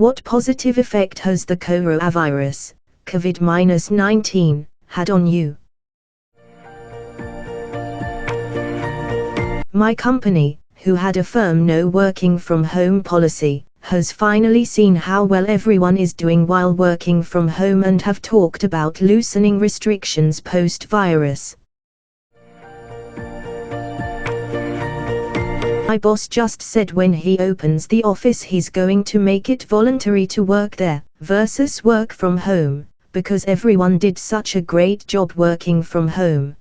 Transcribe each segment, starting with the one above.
What positive effect has the coronavirus, COVID-19, had on you? My company, who had a firm no working from home policy, has finally seen how well everyone is doing while working from home and have talked about loosening restrictions post-virus. My boss just said when he opens the office he's going to make it voluntary to work there, versus work from home, because everyone did such a great job working from home.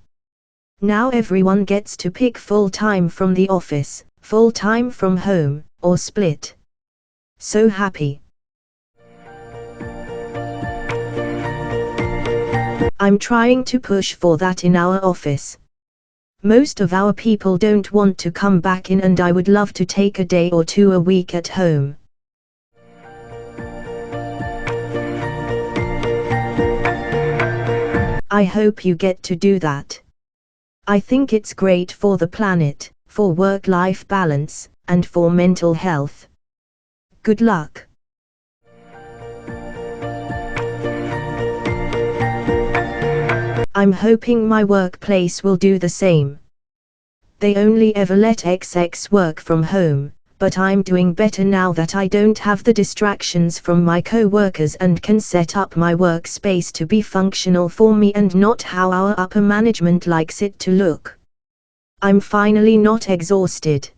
Now everyone gets to pick full-time from the office, full-time from home, or split. So happy. I'm trying to push for that in our office. Most of our people don't want to come back in, and I would love to take a day or two a week at home. I hope you get to do that. I think it's great for the planet, for work-life balance, and for mental health. Good luck. I'm hoping my workplace will do the same. They only ever let XX work from home, but I'm doing better now that I don't have the distractions from my co-workers and can set up my workspace to be functional for me and not how our upper management likes it to look. I'm finally not exhausted.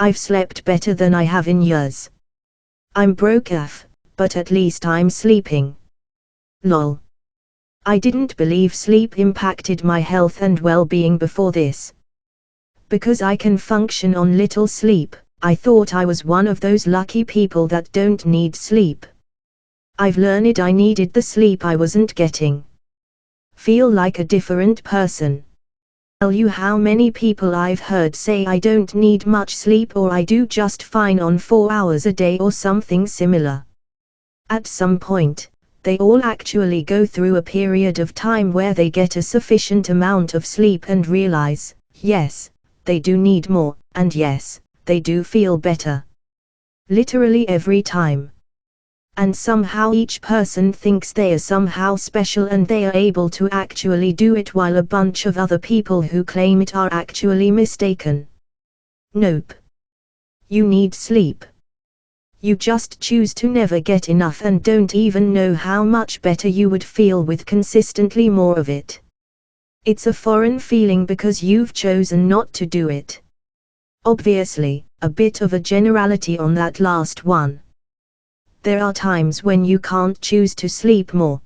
I've slept better than I have in years. I'm broke AF, but at least I'm sleeping. Lol. I didn't believe sleep impacted my health and well-being before this. Because I can function on little sleep, I thought I was one of those lucky people that don't need sleep. I've learned I needed the sleep I wasn't getting. Feel like a different person. Tell you how many people I've heard say I don't need much sleep or I do just fine on 4 hours a day or something similar. At some point, they all actually go through a period of time where they get a sufficient amount of sleep and realize, yes, they do need more, and yes, they do feel better. Literally every time. And somehow each person thinks they are somehow special and they are able to actually do it, while a bunch of other people who claim it are actually mistaken. Nope. You need sleep. You just choose to never get enough and don't even know how much better you would feel with consistently more of it. It's a foreign feeling because you've chosen not to do it. Obviously, a bit of a generality on that last one. There are times when you can't choose to sleep more.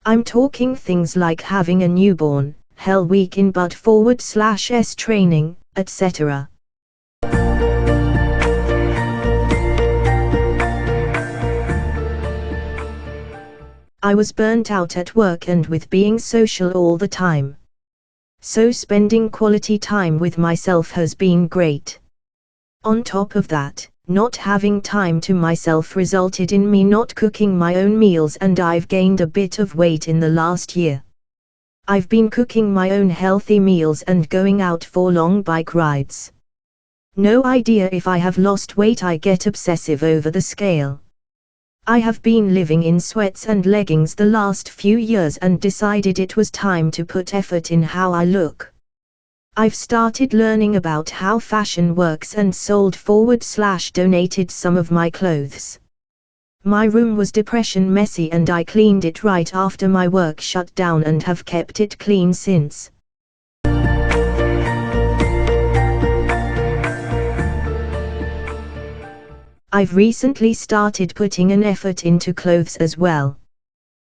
I'm talking things like having a newborn, hell week in butt /s training, etc. I was burnt out at work and with being social all the time. So spending quality time with myself has been great. On top of that, not having time to myself resulted in me not cooking my own meals, and I've gained a bit of weight in the last year. I've been cooking my own healthy meals and going out for long bike rides. No idea if I have lost weight. I get obsessive over the scale. I have been living in sweats and leggings the last few years and decided it was time to put effort in how I look. I've started learning about how fashion works and sold/donated some of my clothes. My room was depression messy and I cleaned it right after my work shut down and have kept it clean since. I've recently started putting an effort into clothes as well.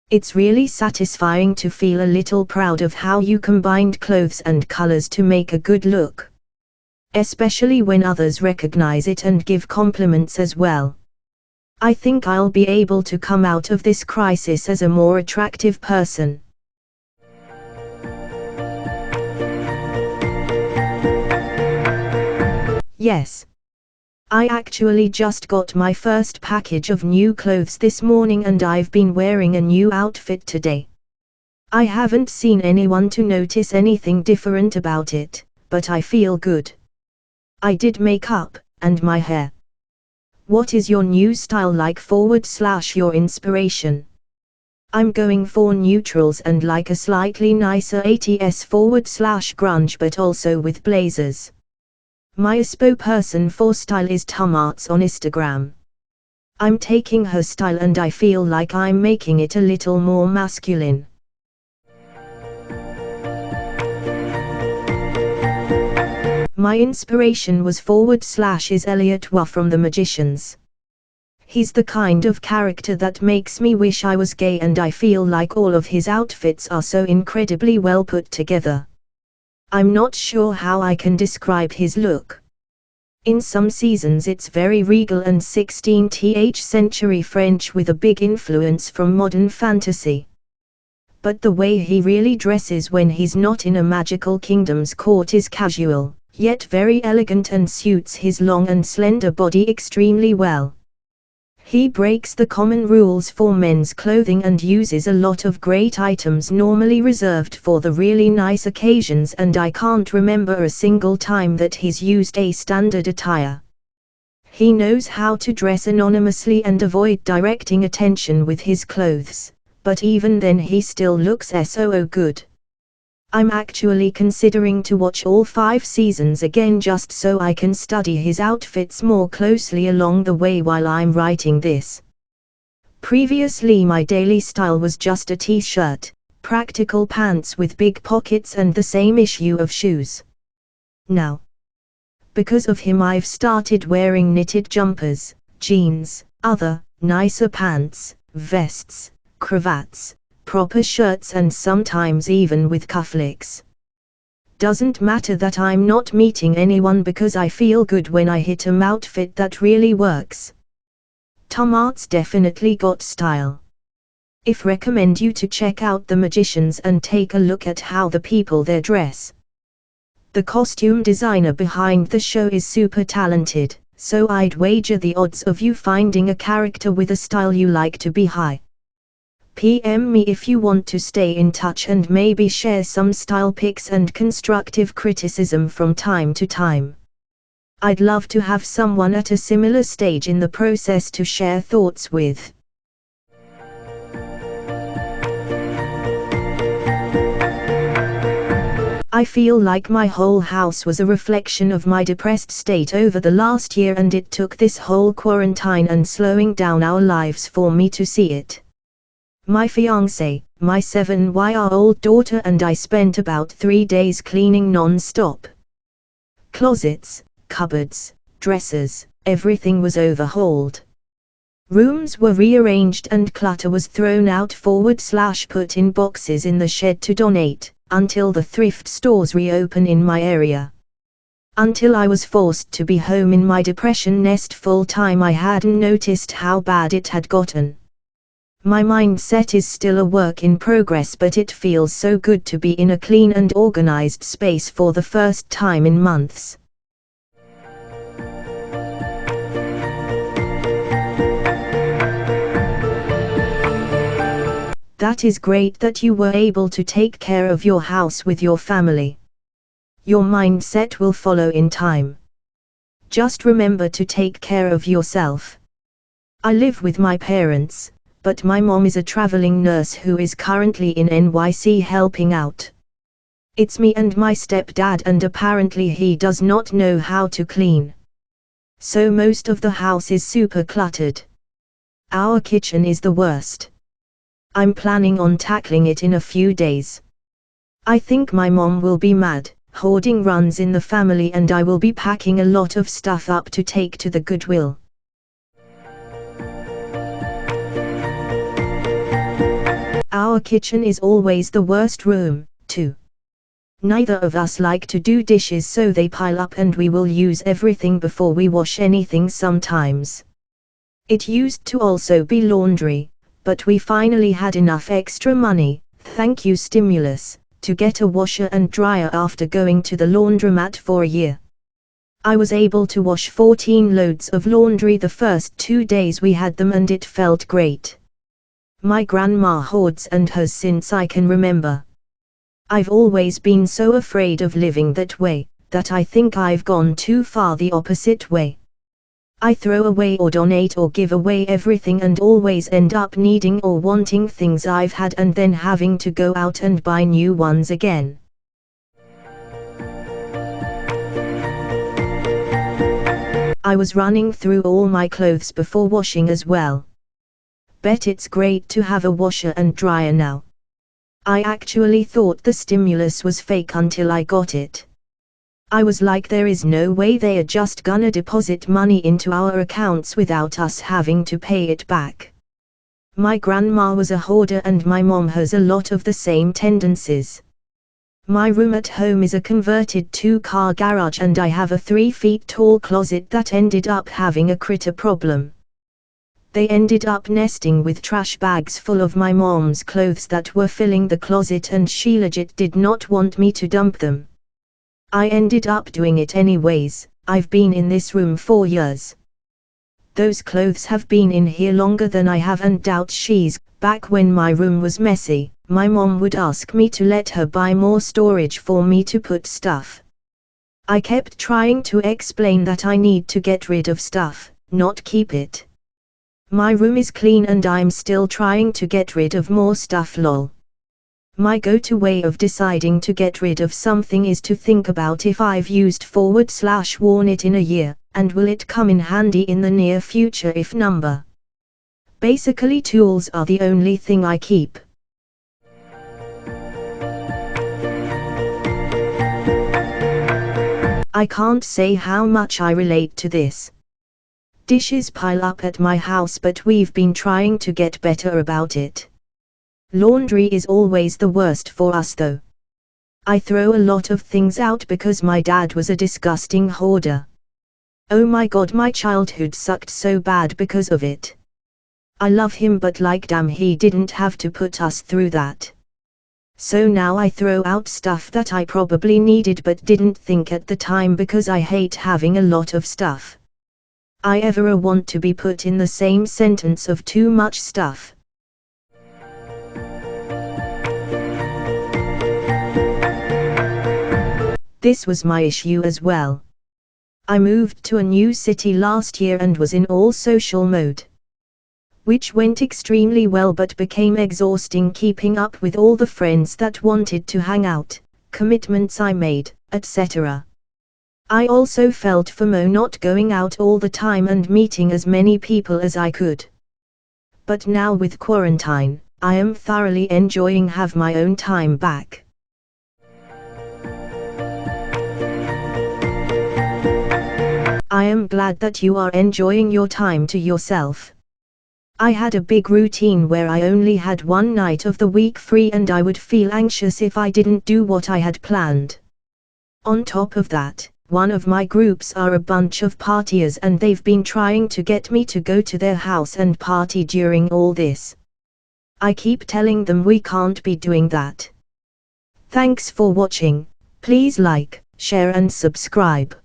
It's really satisfying to feel a little proud of how you combined clothes and colors to make a good look. Especially when others recognize it and give compliments as well. I think I'll be able to come out of this crisis as a more attractive person. Yes. I actually just got my first package of new clothes this morning and I've been wearing a new outfit today. I haven't seen anyone to notice anything different about it, but I feel good. I did makeup, and my hair. What is your new style like / your inspiration? I'm going for neutrals and like a slightly nicer 80s / grunge but also with blazers. My ISPO person for style is Tomarts on Instagram. I'm taking her style and I feel like I'm making it a little more masculine. My inspiration was / is Elliot Waugh from The Magicians. He's the kind of character that makes me wish I was gay, and I feel like all of his outfits are so incredibly well put together. I'm not sure how I can describe his look. In some seasons it's very regal and 16th century French with a big influence from modern fantasy. But the way he really dresses when he's not in a magical kingdom's court is casual, yet very elegant and suits his long and slender body extremely well. He breaks the common rules for men's clothing and uses a lot of great items normally reserved for the really nice occasions, and I can't remember a single time that he's used a standard attire. He knows how to dress anonymously and avoid directing attention with his clothes, but even then he still looks so good. I'm actually considering to watch all 5 seasons again just so I can study his outfits more closely along the way while I'm writing this. Previously my daily style was just a t-shirt, practical pants with big pockets and the same issue of shoes. Now, because of him I've started wearing knitted jumpers, jeans, other, nicer pants, vests, cravats, proper shirts and sometimes even with cufflinks. Doesn't matter that I'm not meeting anyone because I feel good when I hit an outfit that really works. Tomarts definitely got style. If recommend you to check out The Magicians and take a look at how the people there dress. The costume designer behind the show is super talented, so I'd wager the odds of you finding a character with a style you like to be high. PM me if you want to stay in touch and maybe share some style pics and constructive criticism from time to time. I'd love to have someone at a similar stage in the process to share thoughts with. I feel like my whole house was a reflection of my depressed state over the last year, and it took this whole quarantine and slowing down our lives for me to see it. My fiancé, my 7-year-old daughter and I spent about 3 days cleaning non-stop. Closets, cupboards, dressers, everything was overhauled. Rooms were rearranged and clutter was thrown out / put in boxes in the shed to donate, until the thrift stores reopen in my area. Until I was forced to be home in my depression nest full time I hadn't noticed how bad it had gotten. My mindset is still a work in progress, but it feels so good to be in a clean and organized space for the first time in months. That is great that you were able to take care of your house with your family. Your mindset will follow in time. Just remember to take care of yourself. I live with my parents, but my mom is a traveling nurse who is currently in NYC helping out. It's me and my stepdad, and apparently he does not know how to clean. So most of the house is super cluttered. Our kitchen is the worst. I'm planning on tackling it in a few days. I think my mom will be mad. Hoarding runs in the family and I will be packing a lot of stuff up to take to the Goodwill. Our kitchen is always the worst room, too. Neither of us like to do dishes, so they pile up and we will use everything before we wash anything sometimes. It used to also be laundry, but we finally had enough extra money, thank you stimulus, to get a washer and dryer after going to the laundromat for a year. I was able to wash 14 loads of laundry the first 2 days we had them, and it felt great. My grandma hoards and has since I can remember. I've always been so afraid of living that way, that I think I've gone too far the opposite way. I throw away or donate or give away everything and always end up needing or wanting things I've had and then having to go out and buy new ones again. I was running through all my clothes before washing as well. Bet it's great to have a washer and dryer now. I actually thought the stimulus was fake until I got it. I was like, there is no way they are just gonna deposit money into our accounts without us having to pay it back. My grandma was a hoarder and my mom has a lot of the same tendencies. My room at home is a converted 2-car garage and I have a 3 feet tall closet that ended up having a critter problem. They ended up nesting with trash bags full of my mom's clothes that were filling the closet and she legit did not want me to dump them. I ended up doing it anyways. I've been in this room 4 years. Those clothes have been in here longer than I have and doubt she's. Back when my room was messy, my mom would ask me to let her buy more storage for me to put stuff. I kept trying to explain that I need to get rid of stuff, not keep it. My room is clean and I'm still trying to get rid of more stuff lol. My go-to way of deciding to get rid of something is to think about if I've used / worn it in a year, and will it come in handy in the near future if number. Basically tools are the only thing I keep. I can't say how much I relate to this. Dishes pile up at my house but we've been trying to get better about it. Laundry is always the worst for us though. I throw a lot of things out because my dad was a disgusting hoarder. Oh my god, my childhood sucked so bad because of it. I love him but like damn he didn't have to put us through that. So now I throw out stuff that I probably needed but didn't think at the time because I hate having a lot of stuff. I ever want to be put in the same sentence of too much stuff. This was my issue as well. I moved to a new city last year and was in all social mode, which went extremely well but became exhausting keeping up with all the friends that wanted to hang out, commitments I made, etc. I also felt FOMO not going out all the time and meeting as many people as I could. But now with quarantine, I am thoroughly enjoying have my own time back. I am glad that you are enjoying your time to yourself. I had a big routine where I only had one night of the week free and I would feel anxious if I didn't do what I had planned. On top of that, one of my groups are a bunch of partiers and they've been trying to get me to go to their house and party during all this. I keep telling them we can't be doing that. Thanks for watching. Please like, share and subscribe.